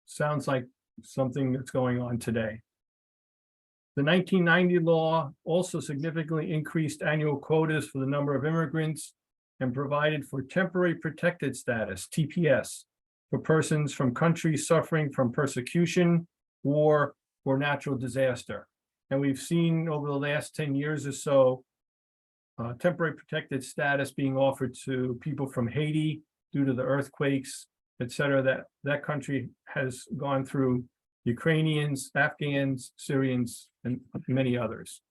Sounds like something that's going on today. The 1990 law also significantly increased annual quotas for the number of immigrants and provided for temporary protected status, TPS, for persons from countries suffering from persecution, war, or natural disaster. And we've seen over the last 10 years or so, temporary protected status being offered to people from Haiti due to the earthquakes, et cetera, that country has gone through, Ukrainians, Afghans, Syrians, and many others.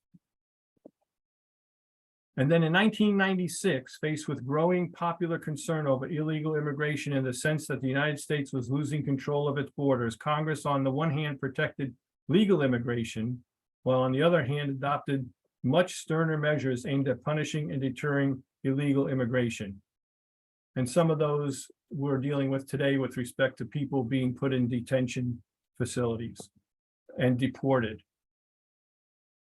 And then in 1996, faced with growing popular concern over illegal immigration in the sense that the United States was losing control of its borders, Congress on the one hand protected legal immigration, while on the other hand adopted much sterner measures aimed at punishing and deterring illegal immigration. And some of those we're dealing with today with respect to people being put in detention facilities and deported.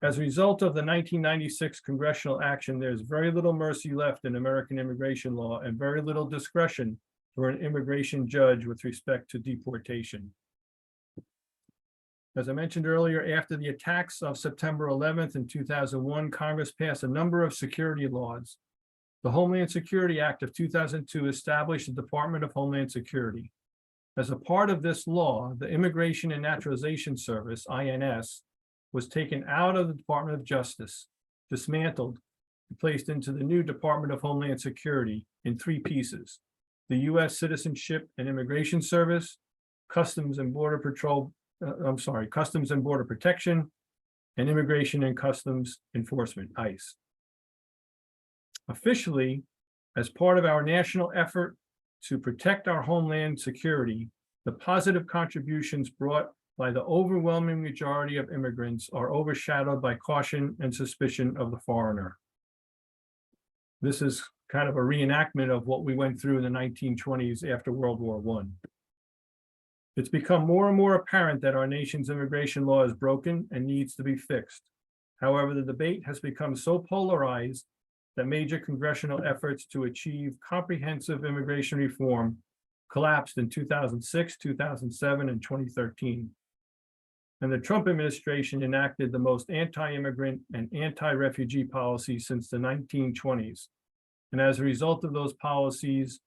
As a result of the 1996 congressional action, there's very little mercy left in American immigration law and very little discretion for an immigration judge with respect to deportation. As I mentioned earlier, after the attacks of September 11th in 2001, Congress passed a number of security laws. The Homeland Security Act of 2002 established the Department of Homeland Security. As a part of this law, the Immigration and Naturalization Service, INS, was taken out of the Department of Justice, dismantled, and placed into the new Department of Homeland Security in three pieces: the U.S. Citizenship and Immigration Service, Customs and Border Patrol, Customs and Border Protection, and Immigration and Customs Enforcement, ICE. Officially, as part of our national effort to protect our homeland security, the positive contributions brought by the overwhelming majority of immigrants are overshadowed by caution and suspicion of the foreigner. This is kind of a reenactment of what we went through in the 1920s after World War I. It's become more and more apparent that our nation's immigration law is broken and needs to be fixed. However, the debate has become so polarized that major congressional efforts to achieve comprehensive immigration reform collapsed in 2006, 2007, and 2013. And the Trump administration enacted the most anti-immigrant and anti-refugee policies since the 1920s. And as a result of those policies,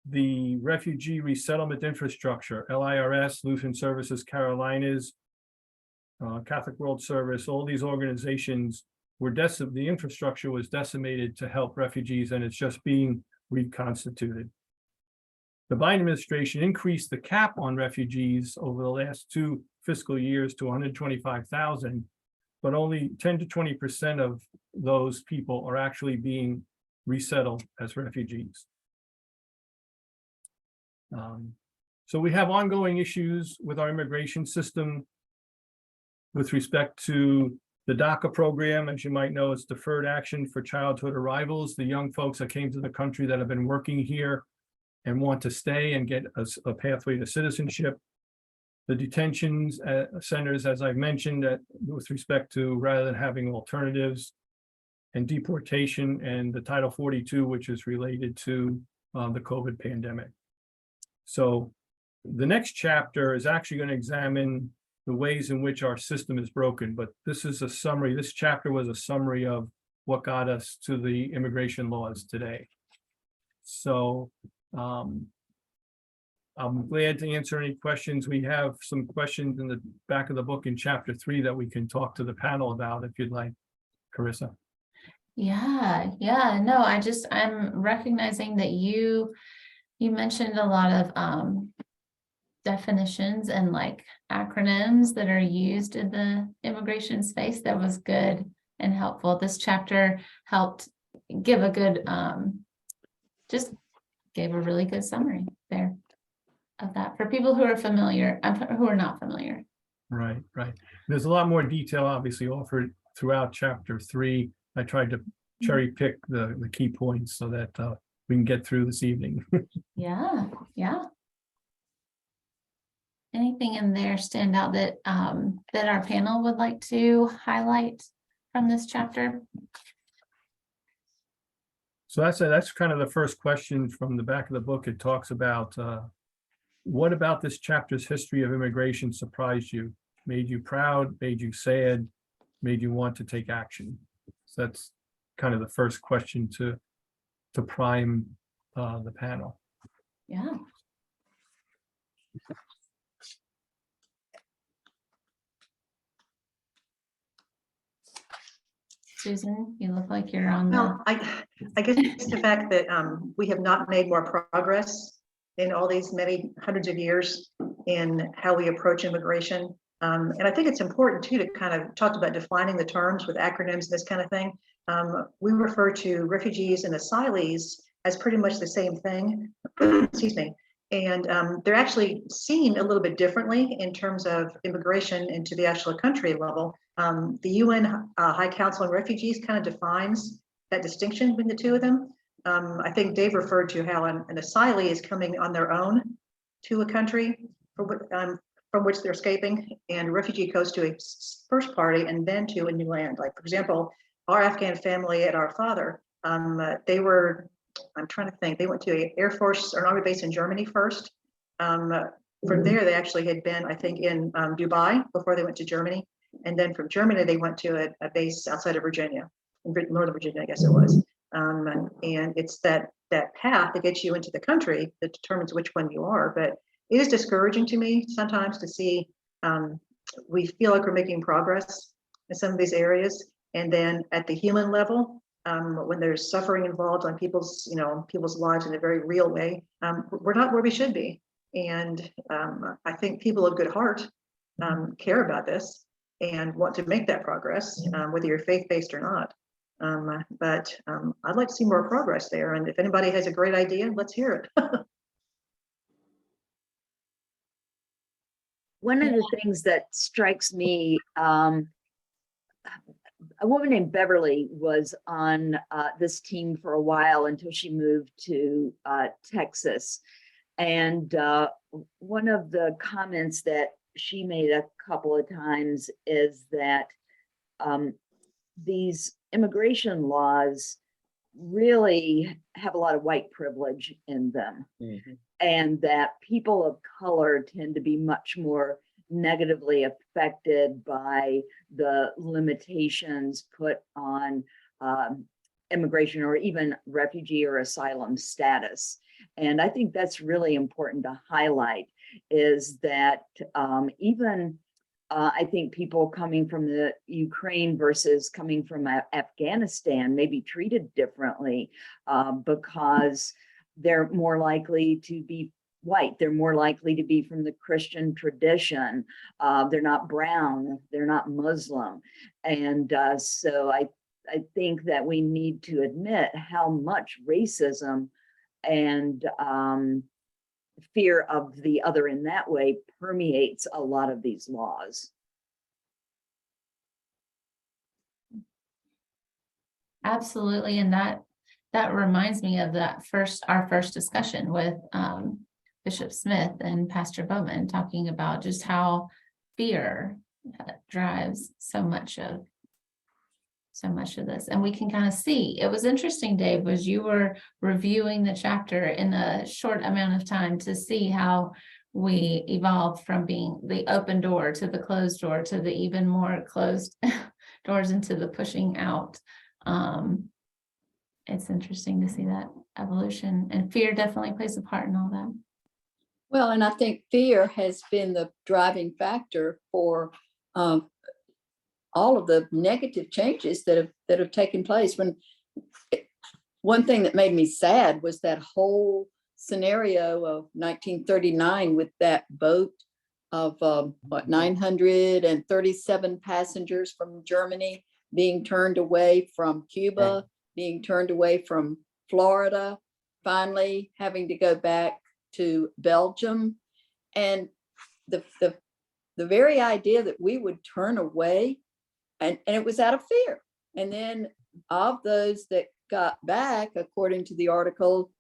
the Refugee Resettlement Infrastructure, LIRS, Lutheran Services Carolinas, Catholic World Service, all these organizations were the infrastructure was decimated to help refugees, and it's just being reconstituted. The Biden administration increased the cap on refugees over the last 2 fiscal years to 125,000, but only 10 to 20% of those people are actually being resettled as refugees. So we have ongoing issues with our immigration system with respect to the DACA program. As you might know, it's Deferred Action for Childhood Arrivals, the young folks that came to the country that have been working here and want to stay and get a pathway to citizenship. The detentions centers, as I've mentioned, with respect to rather than having alternatives, and deportation, and the Title 42, which is related to the COVID pandemic. So the next chapter is actually going to examine the ways in which our system is broken, but this is a summary. This chapter was a summary of what got us to the immigration laws today. So I'm glad to answer any questions. We have some questions in the back of the book in chapter 3 that we can talk to the panel about if you'd like, Carissa. Yeah, no, I'm recognizing that you mentioned a lot of definitions and like acronyms that are used in the immigration space. That was good and helpful. This chapter helped give a good, just gave a really good summary there of that for people who are familiar, who are not familiar. Right. There's a lot more detail obviously offered throughout chapter 3. I tried to cherry pick the key points so that we can get through this evening. Yeah, yeah. Anything in there stand out that that our panel would like to highlight from this chapter? So that's kind of the first question from the back of the book. It talks about what about this chapter's history of immigration surprised you, made you proud, made you sad, made you want to take action? So that's kind of the first question to prime the panel. Yeah. Susan, you look like you're on the, Well, I guess it's the fact that we have not made more progress in all these many hundreds of years in how we approach immigration. And I think it's important too to kind of talk about defining the terms with acronyms and this kind of thing. We refer to refugees and asylees as pretty much the same thing. Excuse me. And they're actually seen a little bit differently in terms of immigration into the actual country level. The UN High Council on Refugees kind of defines that distinction between the two of them. I think Dave referred to how an asylee is coming on their own to a country from which they're escaping, and a refugee goes to a first party and then to a new land. Like, for example, our Afghan family at our father, they were, I'm trying to think, they went to an Air Force or an Army base in Germany first. From there, they actually had been, I think, in Dubai before they went to Germany. And then from Germany, they went to a base outside of Virginia, in Northern Virginia, I guess it was. And it's that path that gets you into the country that determines which one you are. But it is discouraging to me sometimes to see, we feel like we're making progress in some of these areas. And then at the human level, when there's suffering involved on people's lives in a very real way, we're not where we should be. And I think people of good heart care about this and want to make that progress, whether you're faith-based or not. But I'd like to see more progress there. And if anybody has a great idea, let's hear it. One of the things that strikes me, a woman named Beverly was on this team for a while until she moved to Texas. And one of the comments that she made a couple of times is that these immigration laws really have a lot of white privilege in them. Mm-hmm. And that people of color tend to be much more negatively affected by the limitations put on immigration or even refugee or asylum status. And I think that's really important to highlight, is that even I think people coming from the Ukraine versus coming from Afghanistan may be treated differently because they're more likely to be white. They're more likely to be from the Christian tradition. They're not brown. They're not Muslim. And so I think that we need to admit how much racism and fear of the other in that way permeates a lot of these laws. absolutely. And that reminds me of our first discussion with Bishop Smith and Pastor Bowman, talking about just how fear drives so much of this. And we can kind of see, it was interesting, Dave, was you were reviewing the chapter in a short amount of time to see how we evolved from being the open door to the closed door to the even more closed doors into the pushing out. It's interesting to see that evolution, and fear definitely plays a part in all that. Well, and I think fear has been the driving factor for all of the negative changes that have taken place. One thing that made me sad was that whole scenario of 1939 with that boat of 937 passengers from Germany being turned away from Cuba, being turned away from Florida, finally having to go back to Belgium. And the very idea that we would turn away, and it was out of fear. And then of those that got back, according to the article,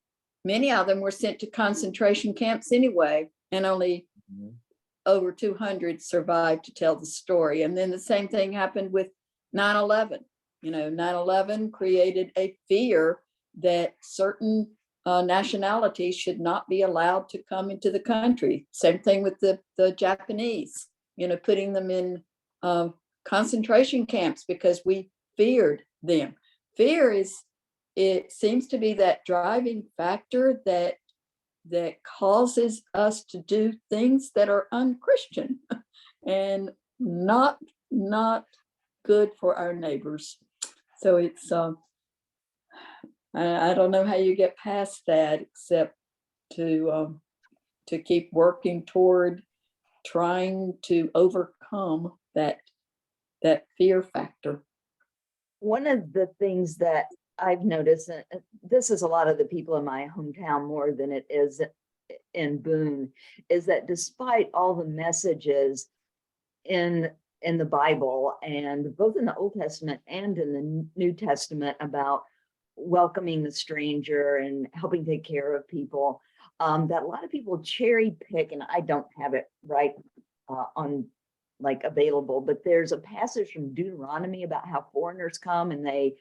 many of them were sent to concentration camps anyway, and only over 200 survived to tell the story. And then the same thing happened with 9/11. 9/11 created a fear that certain nationalities should not be allowed to come into the country. Same thing with the Japanese, putting them in concentration camps because we feared them. It seems to be that driving factor that causes us to do things that are unchristian and not good for our neighbors. So it's I don't know how you get past that except to keep working toward trying to overcome that fear factor. One of the things that I've noticed, and this is a lot of the people in my hometown more than it is in Boone, is that despite all the messages in the Bible, and both in the Old Testament and in the New Testament, about welcoming the stranger and helping take care of people, that a lot of people cherry pick, and I don't have it right on like available, but there's a passage from Deuteronomy about how foreigners come and they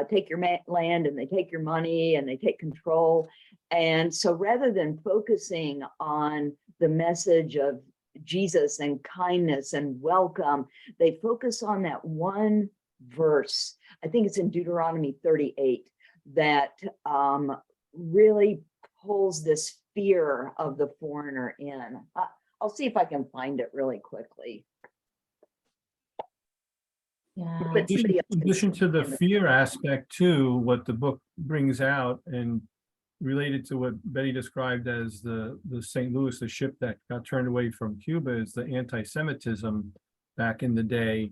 take your land and they take your money and they take control. And so rather than focusing on the message of Jesus and kindness and welcome, they focus on that one verse. I think it's in Deuteronomy 38 that really pulls this fear of the foreigner in. I'll see if I can find it really quickly. Yeah. But somebody else In can addition to the find it. fear aspect too, what the book brings out, and related to what Betty described as the St. Louis, the ship that got turned away from Cuba, is the anti-Semitism back in the day.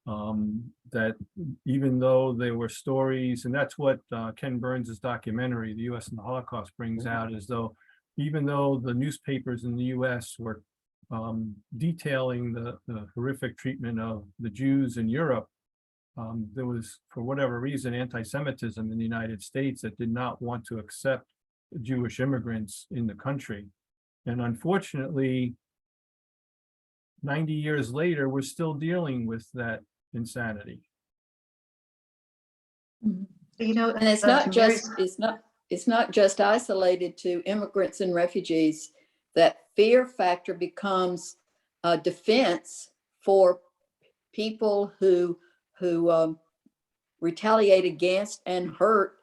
That even though there were stories, and that's what Ken Burns's documentary, The U.S. and the Holocaust, brings out, as though even though the newspapers in the U.S. were detailing the horrific treatment of the Jews in Europe, there was, for whatever reason, anti-Semitism in the United States that did not want to accept Jewish immigrants in the country. And unfortunately, 90 years later, we're still dealing with that insanity. And it's not just isolated to immigrants and refugees. That fear factor becomes a defense for people who retaliate against and hurt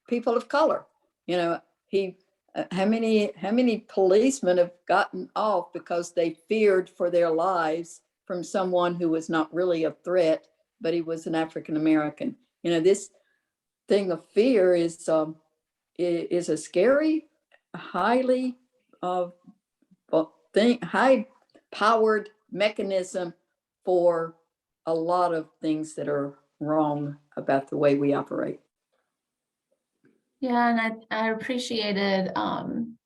people of color. How many policemen have gotten off because they feared for their lives from someone who was not really a threat, but he was an African American? This thing of fear is a scary, high powered mechanism for a lot of things that are wrong about the way we operate. Yeah, and I appreciated Tim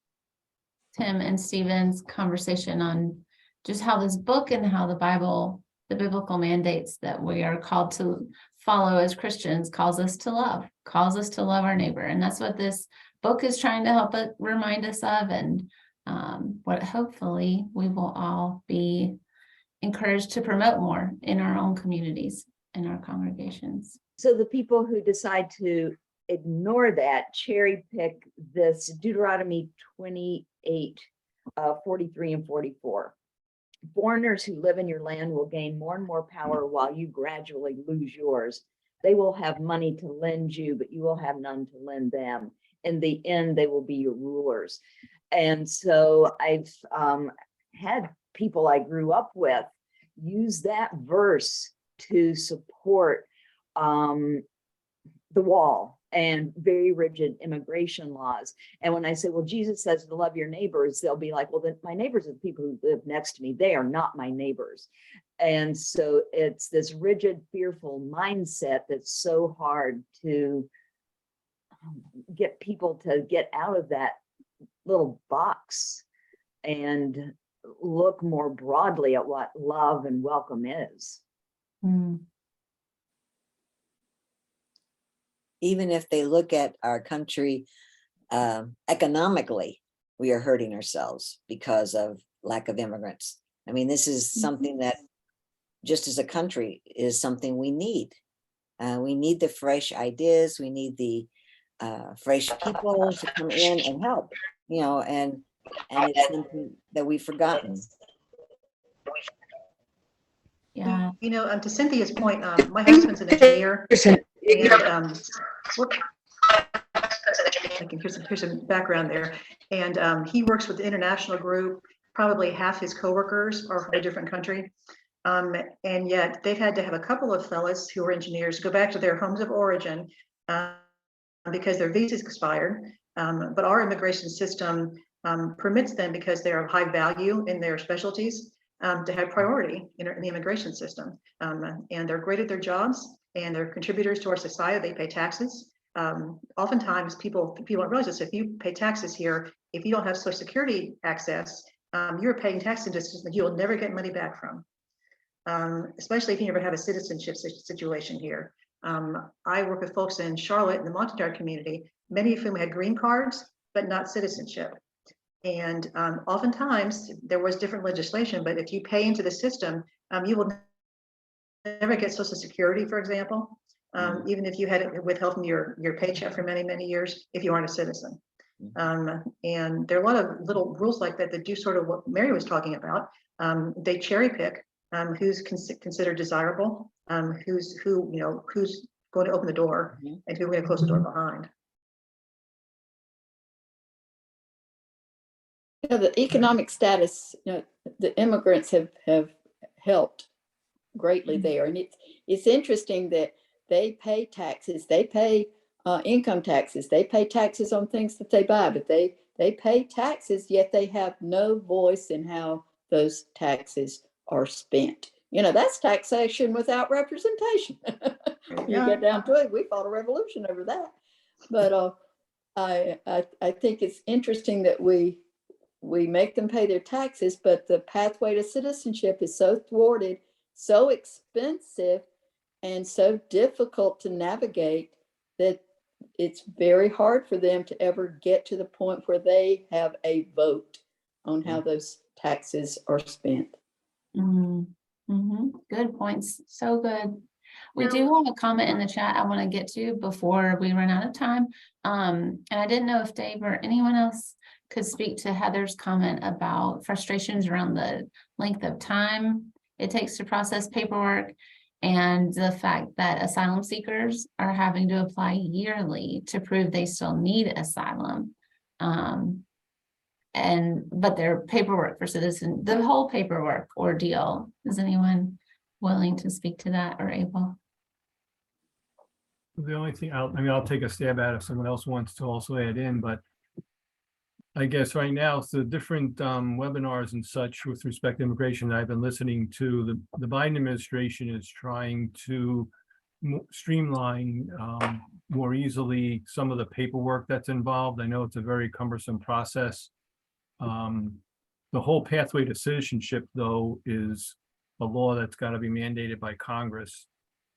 and Stephen's conversation on just how this book and how the Bible, the biblical mandates that we are called to follow as Christians, calls us to love our neighbor. And that's what this book is trying to help it remind us of, and what hopefully we will all be encouraged to promote more in our own communities and our congregations. So the people who decide to ignore that, cherry pick this Deuteronomy 28, 43 and 44. Foreigners who live in your land will gain more and more power while you gradually lose yours. They will have money to lend you, but you will have none to lend them. In the end, they will be your rulers. And so I've had people I grew up with use that verse to support the wall and very rigid immigration laws. And when I say, well, Jesus says to love your neighbors, they'll be like, well, then my neighbors are the people who live next to me. They are not my neighbors. And so it's this rigid, fearful mindset that's so hard to get people to get out of that little box and look more broadly at what love and welcome is. Mm. even if they look at our country economically, we are hurting ourselves because of lack of immigrants. I mean, this is something that just as a country is something we need. We need the fresh ideas. We need the fresh people to come in and help, you know, and it's something that we've forgotten. Yeah. You know, to Cynthia's point, my husband's an engineer, and whoop, here's some background there. And he works with the international group. Probably half his coworkers are from a different country. And yet they've had to have a couple of fellows who are engineers go back to their homes of origin because their visas expired. But our immigration system permits them, because they are of high value in their specialties, to have priority in the immigration system. And they're great at their jobs, and they're contributors to our society. They pay taxes. Oftentimes people don't realize this. If you pay taxes here, if you don't have Social Security access, you're paying taxes into a system that you'll never get money back from. Especially if you never have a citizenship situation here. I work with folks in Charlotte in the Montagnard community, many of whom had green cards, but not citizenship. And oftentimes there was different legislation, but if you pay into the system, you will never get Social Security, for example, even if you had it withheld from your paycheck for many, many years, if you aren't a citizen. And there are a lot of little rules like that that do sort of what Mary was talking about. They cherry pick who's considered desirable, who's going to open the door, and who's going to close the door behind. Yeah, the economic status, you know, the immigrants have helped greatly there. And it's interesting that they pay taxes, they pay income taxes, they pay taxes on things that they buy, but they pay taxes, yet they have no voice in how those taxes are spent. You know, that's taxation without representation. You get down to it, we fought a revolution over that. But I think it's interesting that we make them pay their taxes, but the pathway to citizenship is so thwarted, so expensive, and so difficult to navigate that it's very hard for them to ever get to the point where they have a vote on how those taxes are spent. Good points. So good. We do have a comment in the chat I want to get to before we run out of time. And I didn't know if Dave or anyone else could speak to Heather's comment about frustrations around the length of time it takes to process paperwork, and the fact that asylum seekers are having to apply yearly to prove they still need asylum. But their paperwork for citizen, the whole paperwork ordeal. Is anyone willing to speak to that or able? The only thing, I'll take a stab at it if someone else wants to also add in, but I guess right now, it's the different webinars and such with respect to immigration that I've been listening to. The Biden administration is trying to streamline more easily some of the paperwork that's involved. I know it's a very cumbersome process. The whole pathway to citizenship, though, is a law that's got to be mandated by Congress.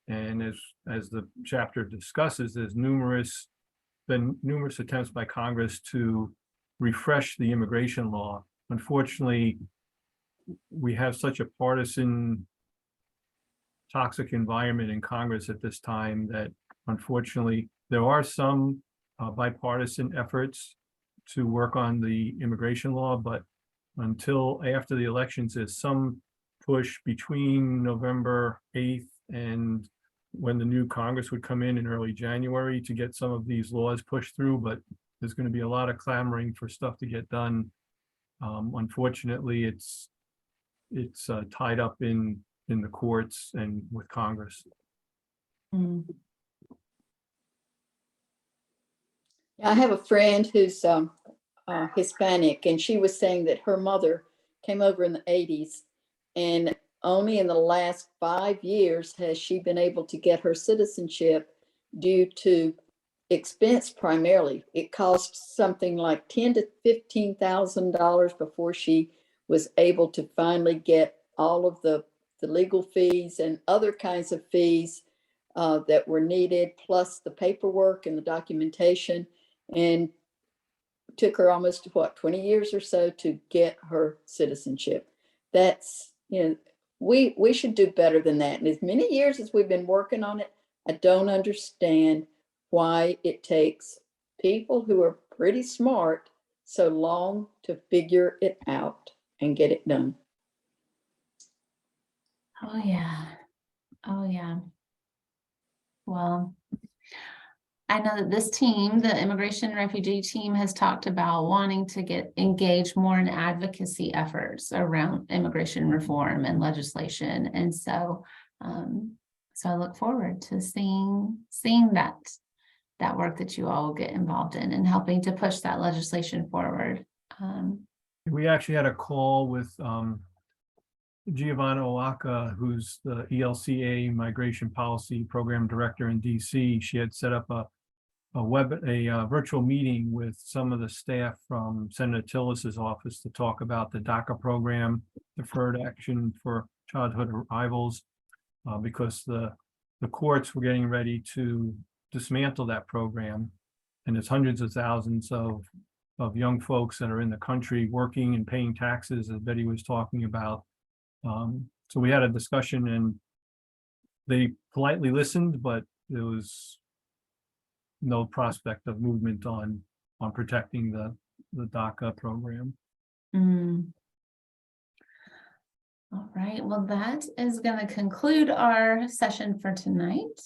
And as the chapter discusses, there's been numerous attempts by Congress to refresh the immigration law. Unfortunately, we have such a partisan, toxic environment in Congress at this time that unfortunately there are some bipartisan efforts to work on the immigration law, but until after the elections, there's some push between November 8th and when the new Congress would come in early January to get some of these laws pushed through, but there's going to be a lot of clamoring for stuff to get done. Unfortunately, it's tied up in the courts and with Congress. I have a friend who's Hispanic, and she was saying that her mother came over in the 80s, and only in the last 5 years has she been able to get her citizenship due to expense primarily. It cost something like $10,000 to $15,000 before she was able to finally get all of the legal fees and other kinds of fees that were needed, plus the paperwork and the documentation, and took her almost, what, 20 years or so to get her citizenship. That's, we should do better than that. And as many years as we've been working on it, I don't understand why it takes people who are pretty smart so long to figure it out and get it done. Oh, yeah. Oh, yeah. Well, I know that this team, the immigration and refugee team, has talked about wanting to get engaged more in advocacy efforts around immigration reform and legislation. And so, so I look forward to seeing that work that you all will get involved in and helping to push that legislation forward. We actually had a call with Giovanna Oaka, who's the ELCA Migration Policy Program Director in DC. She had set up a virtual meeting with some of the staff from Senator Tillis's office to talk about the DACA program, Deferred Action for Childhood Arrivals, because the courts were getting ready to dismantle that program. And there's hundreds of thousands of young folks that are in the country working and paying taxes, as Betty was talking about. So we had a discussion and they politely listened, but there was no prospect of movement on protecting the DACA program. All right, well, that is going to conclude our session for tonight.